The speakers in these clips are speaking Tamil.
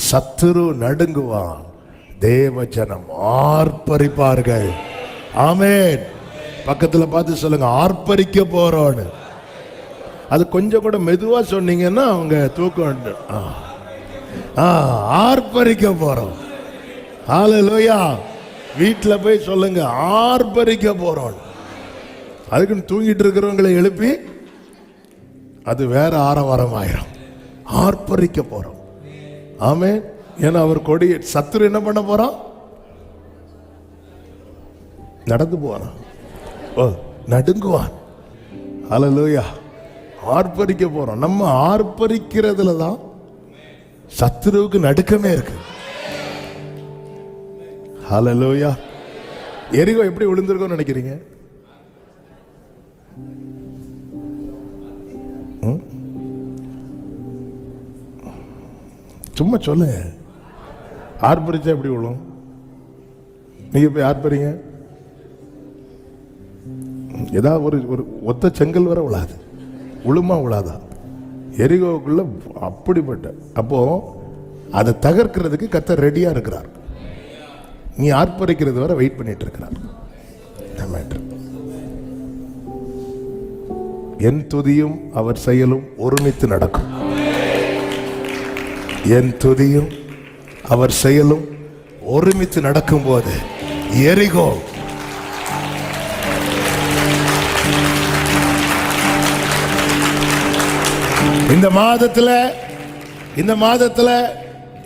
சத்துரு நடுங்குவான், தேவ ஜனம் ஆர்ப்பரிப்பார்கள். ஆமென். பக்கத்துல பார்த்து சொல்லுங்க, ஆர்ப்பரிக்க போறோன்னு. அது கொஞ்சம் கூட மெதுவா சொன்னீங்கன்னா அவங்க தூக்கம். ஆர்ப்பரிக்க போறோம். ஹல்லேலூயா. வீட்டில் போய் சொல்லுங்க, ஆர்ப்பரிக்க போறோம். அதுக்குன்னு தூங்கிட்டு இருக்கிறவங்களை எழுப்பி அது வேற ஆரவாரம் ஆயிரும். ஆர்ப்பரிக்க போறோம். ஆமென். ஏன்னா அவர் கொடி சத்துரு என்ன பண்ண போறான்? நடந்து போறான், நடுங்குவான். ஹல்லேலூயா. ஆர்ப்பரிக்க போறோம். நம்ம ஆர்ப்பரிக்கிறதுல தான் சத்துருவுக்கு நடுக்கமே இருக்கு. ஹல்லேலூயா. எரிகோ எப்படி விழுந்திருக்கும்னு நினைக்கிறீங்க? சும்மா சொல்லுங்க. ஆர்ப்பரிச்சா எப்படி விழும்? நீங்க போய் ஆர்ப்பரிங்க, ஏதாவது ஒரு ஒத்த செங்கல் வர விழாது. உளுமா விழாதா? எரிகோவுக்குள்ள அப்படிப்பட்ட. அப்போ அதை தகர்க்கிறதுக்கு கர்த்தர் ரெடியா இருக்கிறார். நீ ஆர்ப்பரிக்கிறது வரை வெயிட் பண்ணிட்டு இருக்கிறார். என் துதியும் அவர் செயலும் ஒருமித்து நடக்கும். என் துதியும் அவர் செயலும் ஒருமித்து நடக்கும் போது எரிகோ இந்த மாதத்துல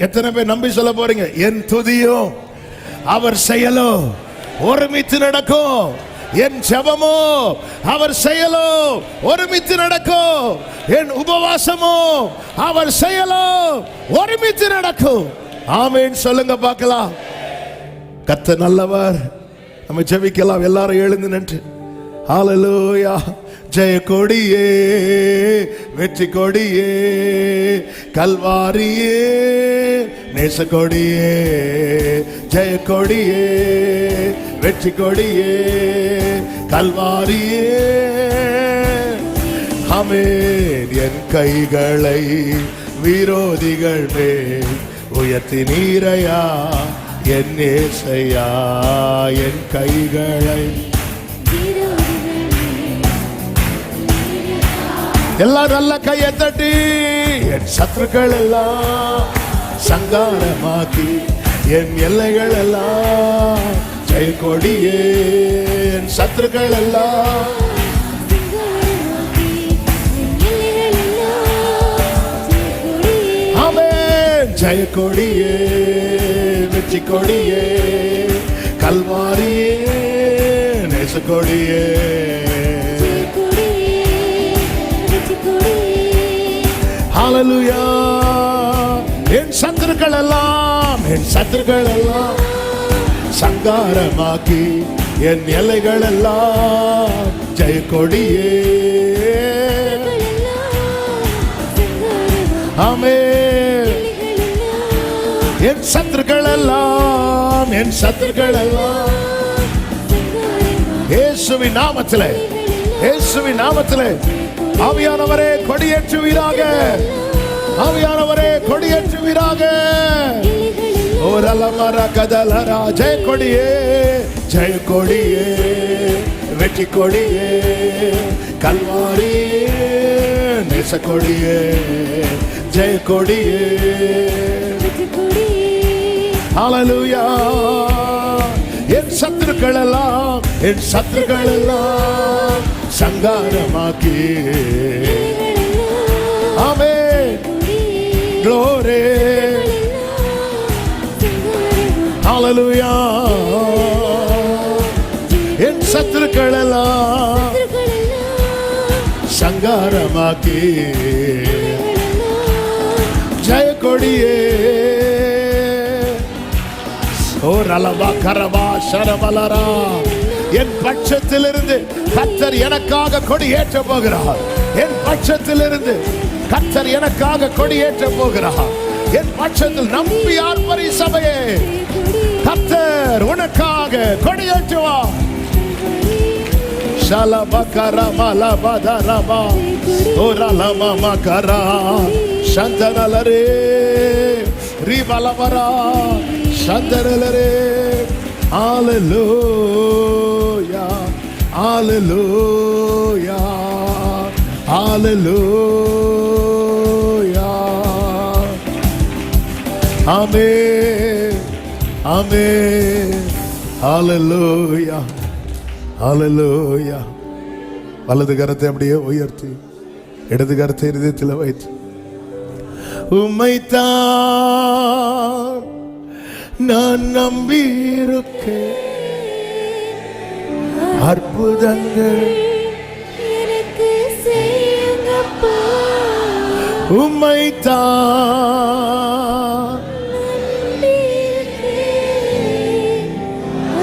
எத்தனை பேர் நம்பி சொல்ல போறீங்க? என் துதியும் அவர் செயலோ ஒருமித்து நடக்கும். என் ஜெபமோ அவர் செயலோ ஒருமித்து நடக்கும். என் உபவாசமோ அவர் செயலோ ஒருமித்து நடக்கும். ஆமென் சொல்லுங்க பார்க்கலாம். கர்த்தர் நல்லவர். நம்ம ஜெபிக்கலாம். எல்லாரும் எழுந்து நின்று ஹல்லேலூயா. ஜெய கொடியே, வெற்றி கொடியே, கல்வாரியே, நேச கொடியே, ஜெய கொடியே, வெற்றி கொடியே, கல்வாரியே. ஆமென். என் கைகளை விரோதிகள் மேல் உயர்த்தி நீரையா என் ஏசையா. என் கைகளை எல்லாம் நல்ல கையை தட்டி என் சத்துருக்கள் எல்லாம் சங்காரமாக்கி என் எல்லைகள் எல்லாம் ஜெய கொடியே. என் சத்துருக்கள் எல்லாம் ஆமென். ஜெய கொடியே, வெற்றி கொடியே, கல்வாரியே, நேச கொடியே. ஹல்லேலூயா. என் சத்துருக்கள் எல்லாம் சங்காரமாக்கி என் எல்லைகள் எல்லாம் ஜெய கொடியே. ஆமென். என் சத்துருக்கள் எல்லாம் இயேசுவின் நாமத்திலே ஆவியானவரே கொடியேற்றுவீராக. ஆவியானவரே கொடியேற்றுவீராக. ஓரலமர கதலரா. ஜெய கொடியே, ஜெய கொடியே, வெற்றி கொடியே, கல்வாரியே, நேச கொடியே, ஜெய கொடியே. ஹல்லேலூயா. என் சத்துருக்கள் எல்லாம் சங்காரமாக்கி ஆமென். க்ளோரி. ஹல்லேலூயா. என் சத்துருக்கள் எல்லாம் சங்காரமாக்கி ஜெய கொடியே. ஓ ரலவா கரவா சரவலரா. என் பட்சத்திலிருந்து கர்த்தர் எனக்காக கொடியேற்ற போகிறார். என் பட்சத்திலிருந்து கர்த்தர் எனக்காக கொடியேற்ற போகிறார். என் பட்சத்தில் நம்பி ஆர்ப்பரி சபையே, கர்த்தர் உனக்காக கொடியேற்றுவார். ரிபலவரா சந்தரலரே. ஹalleluya ஹalleluya ஹalleluya. ஆமென் ஆமென். ஹalleluya ஹalleluya. வலது கரத்தை அப்படியே உயர்த்தி இடது கரத்தை இருதயத்தில் வைத்து, உம்மைத்தான் நான் நம்பியிருக்கேன், அற்புதங்கள் எனக்கு செய்யுங்கப்பா. உம்மைத்தான் நம்பியிருக்கேன்,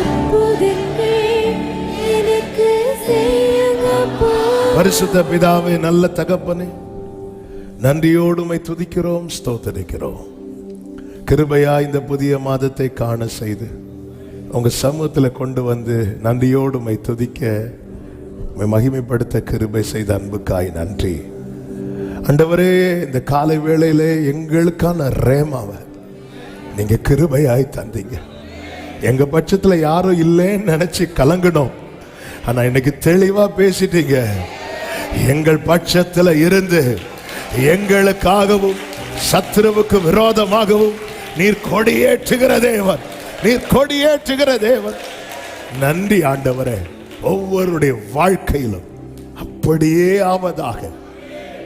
அற்புதங்கள் எனக்கு செய்யுங்கப்பா. பரிசுத்த பிதாவே, நல்ல தகப்பனே, நன்றியோடு உம்மை துதிக்கிறோம், ஸ்தோத்திரிக்கிறோம். கிருபையா இந்த புதிய மாதத்தை காண செய்து உங்க சமூகத்தில் கொண்டு வந்து நன்றியோடு உம்மை துதிக்க உம்மை மகிமைப்படுத்த கிருபை செய்த அன்புக்காய் நன்றி. ஆண்டவரே, இந்த காலை வேளையிலே எங்களுக்கான ரேமாவை நீங்க கிருபையாய் தந்தீங்க. எங்க பட்சத்துல யாரும் இல்லைன்னு நினைச்சு கலங்கணும். ஆனா இன்னைக்கு தெளிவா பேசிட்டீங்க. எங்கள் பட்சத்துல இருந்து எங்களுக்காகவும் சத்துருவுக்கு விரோதமாகவும் நீர் கொடியேற்றுகிற தேவன், நீர் கொடியேற்றுகிற தேவன். நன்றி ஆண்டவரே. ஒவ்வொருடைய வாழ்க்கையிலும் அப்படியே ஆவதாக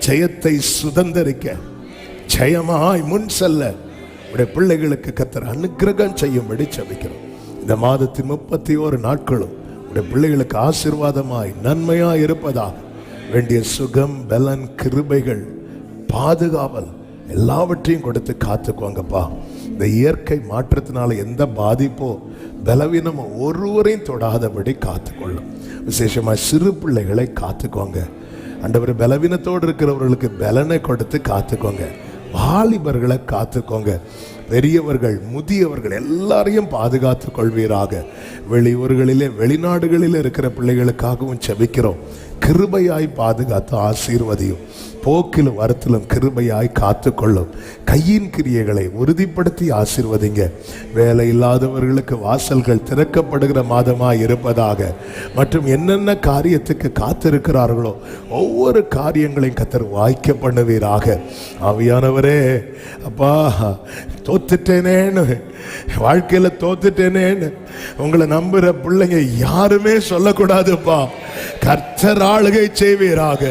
ஜெயத்தை சுதந்தரிக்க, ஜெயமாய் முன் செல்ல உடைய பிள்ளைகளுக்கு கர்த்தர் அனுக்கிரகம் செய்யும்படி ஜெபிக்கிறோம். இந்த மாதத்தின் 31 நாட்களும் உடைய பிள்ளைகளுக்கு ஆசீர்வாதமாய் நன்மையாய் இருப்பதாக வேண்டிய சுகம், பலன், கிருபைகள், பாதுகாவல் எல்லாவற்றையும் கொடுத்து காத்துக்குவாங்கப்பா. இந்த இயற்கை மாற்றத்தினால எந்த பாதிப்போ பலவீனமோ ஒருவரையும் தொடாதபடி காத்துக்கொள்ளும். விசேஷமா சிறு பிள்ளைகளை காத்துக்கோங்க ஆண்டவர். பலவீனத்தோடு இருக்கிறவர்களுக்கு பலனை கொடுத்து காத்துக்கோங்க. வாலிபர்களை காத்துக்கோங்க. பெரியவர்கள், முதியவர்கள் எல்லாரையும் பாதுகாத்து கொள்வீராக. வெளியூர்களிலே வெளிநாடுகளில் இருக்கிற பிள்ளைகளுக்காகவும் செபிக்கிறோம். கிருபையாய் பாதுகாத்து ஆசீர்வதியும். போக்கிலும் வரத்திலும் கிருபையாய் காத்துக்கொள்ளும். கையின் கிரியைகளை உறுதிப்படுத்தி ஆசீர்வதிங்க. வேலை இல்லாதவர்களுக்கு வாசல்கள் திறக்கப்படுகிற மாதமாய் இருப்பதாக. மற்றும் என்னென்ன காரியத்துக்கு காத்திருக்கிறார்களோ ஒவ்வொரு காரியங்களையும் கர்த்தர் வாய்க்க பண்ணுவீராக. ஆவியானவரே, அப்பா, தோத்துட்டேனேன்னு, வாழ்க்கையில தோத்துட்டேனேன்னு உங்களை நம்புற பிள்ளைங்க யாருமே சொல்லக்கூடாதுப்பா. கர்த்தர் ஆளுகை செய்வீராக,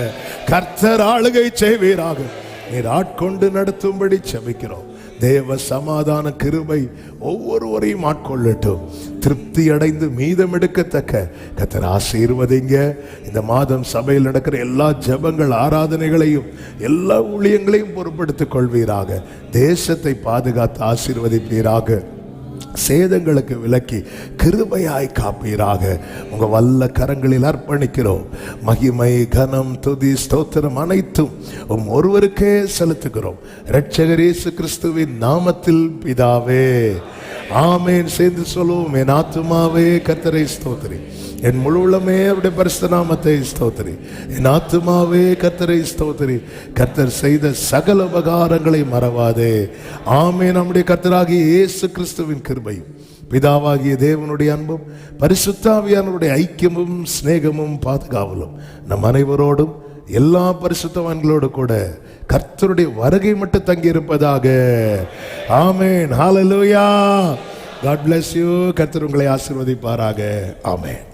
கர்த்தர் ஆளுகை செய்வீராக. நீர் ஆட்கொண்டு நடத்தும்படி செபிக்கிறோம். தேவ சமாதான கிருபை ஒவ்வொருவரையும் ஆட்கொள்ளட்டும். திருப்தி அடைந்து மீதம் எடுக்கத்தக்க கர்த்தர் ஆசீர்வதிங்க. இந்த மாதம் சபையில் நடக்கிற எல்லா ஜெபங்கள், ஆராதனைகளையும் எல்லா ஊழியங்களையும் பொறுப்படுத்திக் கொள்வீராக. தேசத்தை பாதுகாத்து ஆசீர்வதிப்பீராக. சேதங்களுக்கு விலக்கி கிருபையாய் காப்பீராக. உங்க வல்ல கரங்களில் அர்ப்பணிக்கிறோம். மகிமை, கனம், துதி, ஸ்தோத்திரம் அனைத்தும் ஒருவருக்கே செலுத்துகிறோம். இரட்சகர் இயேசு கிறிஸ்துவின் நாமத்தில் பிதாவே, ஆமென். சேர்ந்து சொல்லுவோம். என் ஆத்துமாவே கர்த்தரை ஸ்தோத்திரி, என் முழு உள்ளமே அவருடைய பரிசுத்த நாமத்தை ஸ்தோத்திரி. என் ஆத்துமாவே கர்த்தரை ஸ்தோத்திரி, கர்த்தர் செய்த சகல உபகாரங்களை மறவாதே. ஆமென். நம்முடைய கர்த்தராகிய இயேசு கிறிஸ்துவின் கிருபையும், பிதாவாகிய தேவனுடைய அன்பும், பரிசுத்த ஆவியானவருடைய ஐக்கியமும் சிநேகமும் பாதுகாவலும் நம் அனைவரோடும் எல்லா பரிசுத்தவான்களோடு கூட கர்த்தருடைய வருகை மட்டும் தங்கி இருப்பதாக. ஆமென். ஹalleluya. God bless you. கர்த்தர் உங்களை ஆசீர்வதிப்பாராக. ஆமென்.